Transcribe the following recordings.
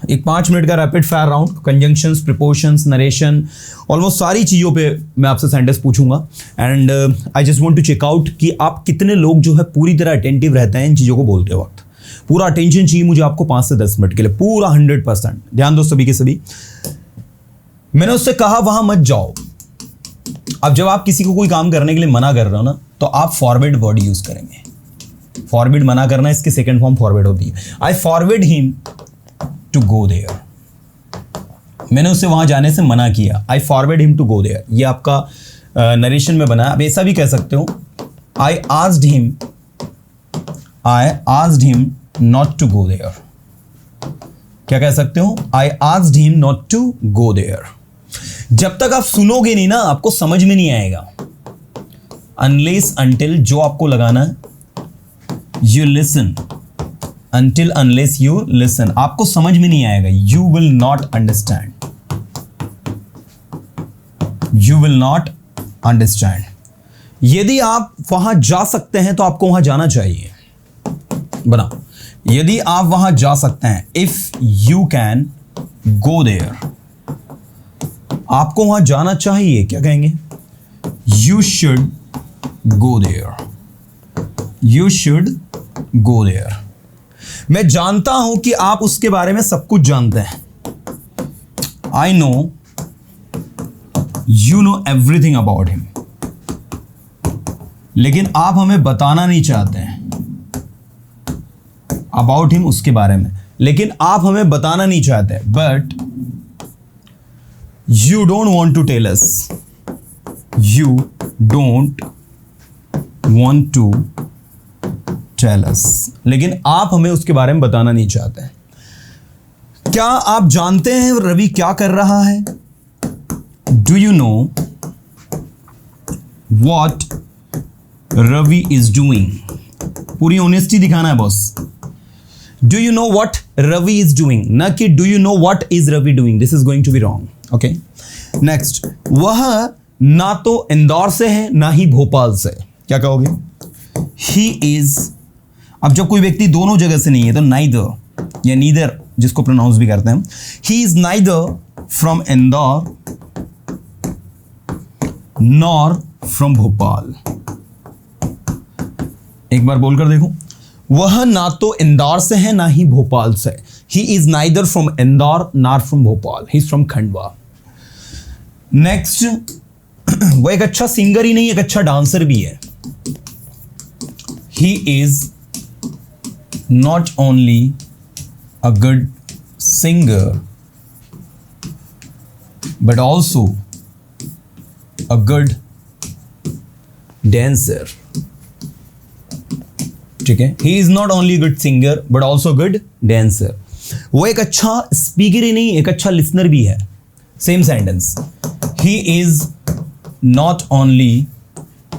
एक 5 मिनट का rapid fire round, conjunctions, prepositions, narration, almost सारी चीज़ों पे मैं आपसे सेंटेंस पूछूंगा and I just want to check out कि आप कितने लोग जो है पूरी तरह अटेंटिव रहते हैं इन चीज़ों को बोलते वक्त। पूरा अटेंशन चाहिए मुझे आपको 5 से 10 मिनट के लिए, पूरा 100%। ध्यान दो सभी के सभी। मैंने उससे कहा वहां मत जाओ। अब जब आप किसी को कोई काम करने के लिए मना कर रहे हो ना, तो आप फॉरवर्ड वर्ड यूज करेंगे। फॉरवर्ड मना करना, इसकी सेकंड फॉर्म फॉरवर्ड होती है। I forward him to go there. मैंने उसे वहां जाने से मना किया। I forward him to go there. ये आपका नरेशन में बना है। आप ऐसा भी कह सकते हो, I asked him not to go there. क्या कह सकते हो? I asked him not to go there. जब तक आप सुनोगे नहीं ना, आपको समझ में नहीं आएगा। अनलेस अंटिल जो आपको लगाना है, you listen. Until unless you listen, आपको समझ में नहीं आएगा। You will not understand. You will not understand. यदि आप वहां जा सकते हैं तो आपको वहां जाना चाहिए। बना, यदि आप वहां जा सकते हैं, if you can go there, आपको वहां जाना चाहिए। क्या कहेंगे? You should go there. You should go there. मैं जानता हूं कि आप उसके बारे में सब कुछ जानते हैं। I know you know everything about him. लेकिन आप हमें बताना नहीं चाहते हैं। About him, उसके बारे में, लेकिन आप हमें बताना नहीं चाहते। But you don't want to tell us. You don't want to tell us. लेकिन आप हमें उसके बारे में बताना नहीं चाहते हैं। क्या आप जानते हैं रवि क्या कर रहा है? Do you know what Ravi is doing? पूरी ऑनेस्टी दिखाना है boss. Do you know what Ravi is doing? ना कि do you know what is Ravi doing? This is going to be wrong. Okay. Next, वह ना तो इंदौर से है ना ही भोपाल से। क्या कहोगे? He is, अब जब कोई व्यक्ति दोनों जगह से नहीं है तो नाइदर या नीदर जिसको प्रोनाउंस भी करते हैं, he is neither from Indore nor from Bhopal. एक बार बोलकर देखो, वह ना तो इंदौर से है ना ही भोपाल से। He is neither from Indore nor from Bhopal, he is from Khandwa. Next, वह एक अच्छा सिंगर ही नहीं, एक अच्छा डांसर भी है। He is not only a good singer but also a good dancer. ठीक है, he is not only a good singer but also a good dancer. वो एक अच्छा स्पीकर ही नहीं, एक अच्छा लिसनर भी है। Same sentence, he is not only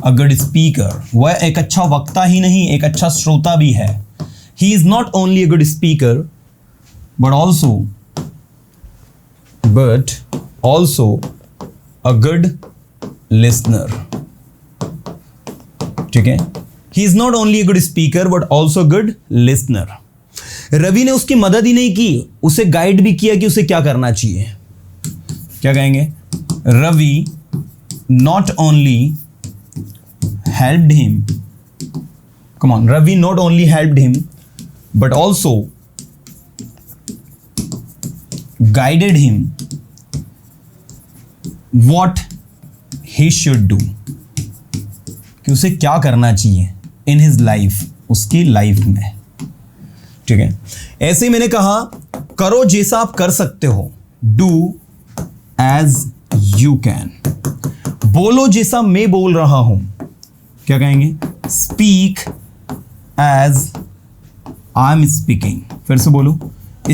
a good speaker, वह एक अच्छा वक्ता ही नहीं, एक अच्छा श्रोता भी है। He is not only a good speaker, but also a good listener. ठीक है, he is not only a good speaker, but also a good listener. Ravi ने उसकी मदद ही नहीं की, उसे गाइड भी किया कि उसे क्या करना चाहिए। क्या कहेंगे? Ravi not only helped him. Come on, Ravi not only helped him, but also guided him what he should do. कि उसे क्या करना चाहिए in his life, उसकी लाइफ में। ठीक है, ऐसे ही मैंने कहा, करो जैसा आप कर सकते हो। Do as you can. बोलो जैसा मैं बोल रहा हूं। क्या कहेंगे? Speak as I am speaking. फिर से बोलो,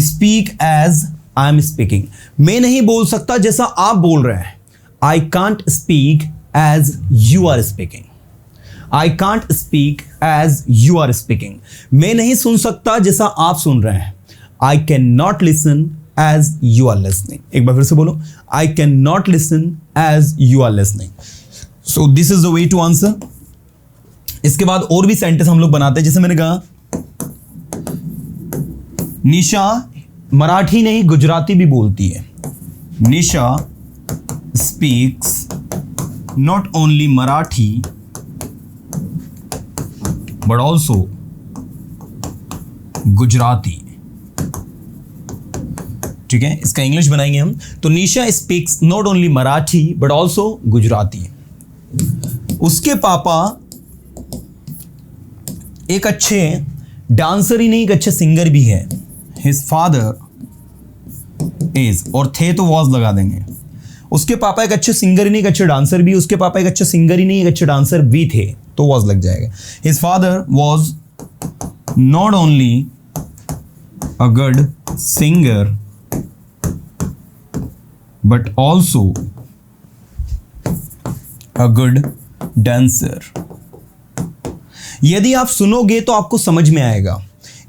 speak as I am speaking. मैं नहीं बोल सकता जैसा आप बोल रहे हैं। I can't speak as you are speaking. I can't speak as you are speaking. मैं नहीं सुन सकता जैसा आप सुन रहे हैं। I cannot listen as you are listening. एक बार फिर से बोलो, I cannot listen as you are listening. So this is the way to answer. इसके बाद और भी सेंटेंस हम लोग बनाते हैं। जैसे मैंने कहा, निशा मराठी नहीं गुजराती भी बोलती है। Nisha speaks not only Marathi but also Gujarati. ठीक है, इसका इंग्लिश बनाएंगे हम। तो Nisha speaks not only Marathi but also Gujarati. उसके पापा एक अच्छे डांसर ही नहीं, एक अच्छे सिंगर भी है। हिज फादर इज, और थे तो वॉज लगा देंगे। उसके पापा एक अच्छे सिंगर ही नहीं, एक अच्छे डांसर भी। उसके पापा एक अच्छे सिंगर ही नहीं, एक अच्छे डांसर भी थे, तो वॉज लग जाएगा। His father was not only a good singer but also a good dancer. यदि आप सुनोगे तो आपको समझ में आएगा।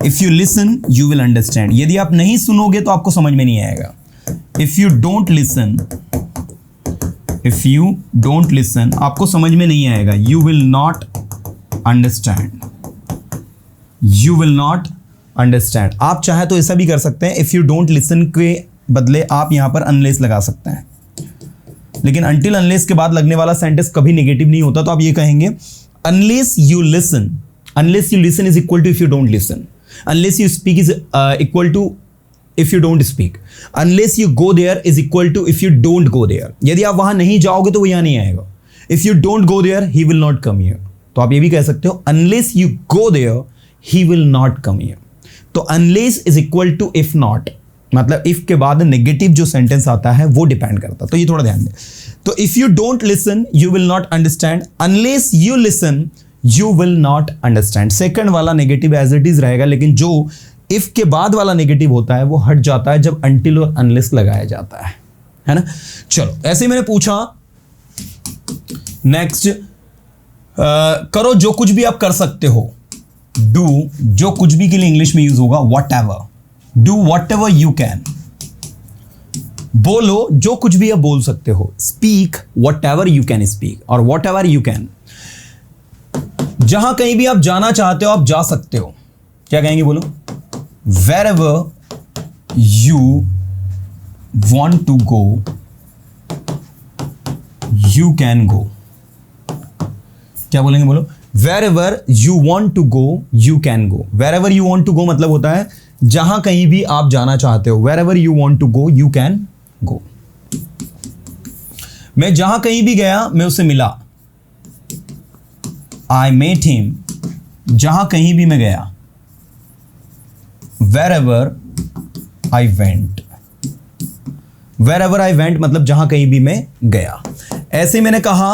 If you listen you will understand. यदि आप नहीं सुनोगे तो आपको समझ में नहीं आएगा। If you don't listen, if you don't listen आपको समझ में नहीं आएगा। You will not understand, you will not understand. आप चाहे तो ऐसा भी कर सकते हैं, इफ यू डोंट लिसन के बदले आप यहां पर अनलेस लगा सकते हैं, लेकिन अनटिल अनलेस के बाद लगने वाला सेंटेंस कभी नेगेटिव नहीं होता। तो आप ये कहेंगे unless you listen, unless you listen is equal to if you don't listen. Unless you speak is equal to if you don't speak. Unless you go there is equal to if you don't go there. यदि आप वहां नहीं जाओगे तो वो यहां नहीं आएगा। If you don't go there he will not come here. तो आप ये भी कह सकते हो unless you go there he will not come here. तो unless is equal to if not, मतलब इफ के बाद नेगेटिव जो सेंटेंस आता है वो डिपेंड करता है। तो ये थोड़ा ध्यान दें। तो if you don't listen you will not understand. Unless you listen you will not understand. Second वाला नेगेटिव एज इट इज रहेगा, लेकिन जो इफ के बाद वाला नेगेटिव होता है वो हट जाता है जब अनटिल और अनलेस लगाया जाता है ना। चलो, ऐसे ही मैंने पूछा नेक्स्ट, करो जो कुछ भी आप कर सकते हो। डू, जो कुछ भी के लिए इंग्लिश में यूज होगा what ever. Do what ever you can. बोलो जो कुछ भी आप बोल सकते हो। Speak what ever you can speak और वॉट एवर यू कैन। जहां कहीं भी आप जाना चाहते हो आप जा सकते हो। क्या कहेंगे, बोलो। wherever you want to go you can go। क्या बोलेंगे, बोलो। wherever you want to go you can go। wherever you want to go मतलब होता है जहां कहीं भी आप जाना चाहते हो। wherever you want to go you can go। मैं जहां कहीं भी गया मैं उससे मिला। I met him, जहां कहीं भी मैं गया। wherever I went, wherever I went मतलब जहां कहीं भी मैं गया। ऐसे मैंने कहा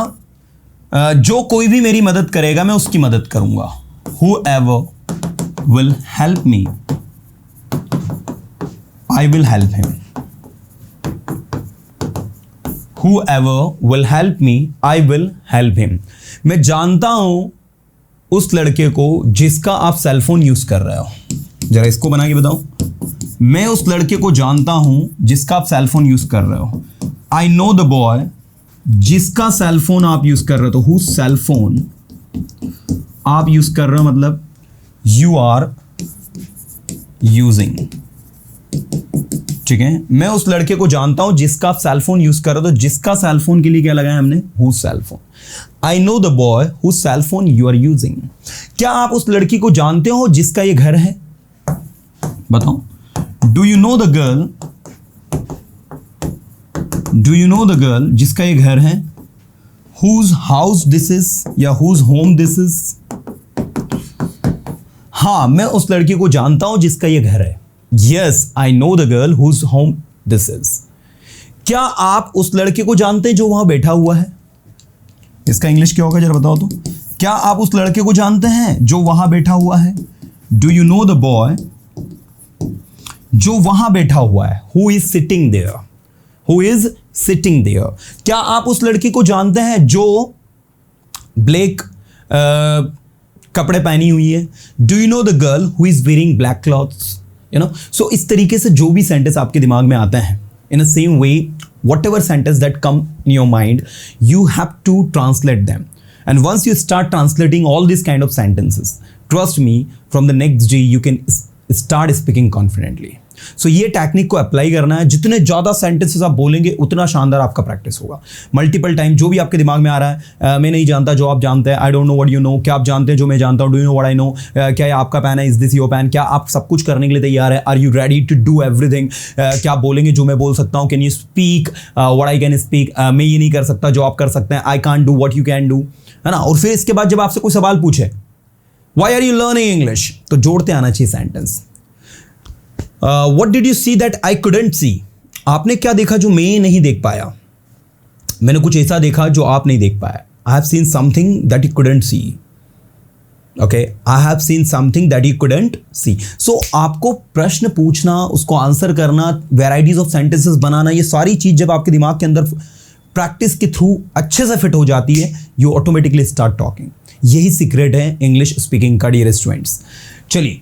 जो कोई भी मेरी मदद करेगा मैं उसकी मदद करूंगा। whoever will help me I will help him। whoever will help me I will help him। मैं जानता हूं उस लड़के को जिसका आप सेलफोन यूज कर रहे हो। जरा इसको बना के बताओ। मैं उस लड़के को जानता हूं जिसका आप सेलफोन यूज कर रहे हो। आई नो द बॉय, जिसका सेलफोन आप यूज कर रहे हो। हु सेलफोन आप यूज कर रहे हो मतलब यू आर यूजिंग। ठीक है, मैं उस लड़के को जानता हूं जिसका आप सेलफोन यूज कर रहे हो। तो जिसका सेलफोन के लिए क्या लगाया हमने, who cellphone. I know the boy who cellphone you are using. क्या आप उस लड़की को जानते हो जिसका ये घर है, बताओ। Do you know the girl, do you know the girl जिसका ये घर है। हुज हाउस दिस इज या हुज होम दिस इज। हाँ, मैं उस लड़की को जानता हूं जिसका ये घर है। Yes, I know the girl whose home this is. क्या आप उस लड़के को जानते हैं जो वहां बैठा हुआ है। इसका इंग्लिश क्या होगा जरा बताओ तो। क्या आप उस लड़के को जानते हैं जो वहां बैठा हुआ है। Do you know the boy, जो वहां बैठा हुआ है। Who is sitting there, who is sitting there. क्या आप उस लड़की को जानते हैं जो ब्लैक कपड़े पहनी हुई है। Do you know the girl who is wearing black clothes, you know. So इस तरीके से जो भी सेंटेंस आपके दिमाग में आते हैं, in a same way whatever sentence that come in your mind you have to translate them, and once you start translating all these kind of sentences, trust me, from the next day you can start speaking confidently। सो ये technique को apply करना है। जितने ज़्यादा sentences आप बोलेंगे उतना शानदार आपका प्रैक्टिस होगा। मल्टीपल टाइम जो भी आपके दिमाग में आ रहा है, मैं नहीं जानता जो आप जानते हैं, I don't know what you know, क्या आप जानते हैं जो मैं जानता हूँ, do you know what I know, क्या ये आपका पैन है, इज दिस योर पैन, क्या आप सब कुछ करने के लिए तैयार है, are you ready to do everything, क्या आप बोलेंगे जो मैं बोल सकता हूँ, can you speak what I can speak, मैं ये नहीं कर सकता जो आप कर सकते हैं, I can't do what you can do, है ना। और फिर इसके बाद जब आपसे कोई सवाल पूछे why are you learning English, तो जोड़ते आना चाहिए sentence. What did you see that I couldn't see? आपने क्या देखा जो मैं नहीं देख पाया? मैंने कुछ ऐसा देखा जो आप नहीं देख पाया। I have seen something that you couldn't see. Okay, I have seen something that you couldn't see. So आपको प्रश्न पूछना, उसको आंसर करना, varieties of sentences बनाना, ये सारी चीज जब आपके दिमाग के अंदर प्रैक्टिस के थ्रू अच्छे से फिट हो जाती है, you automatically start talking. यही सीक्रेट है इंग्लिश स्पीकिंग का डियर स्टूडेंट्स। चलिए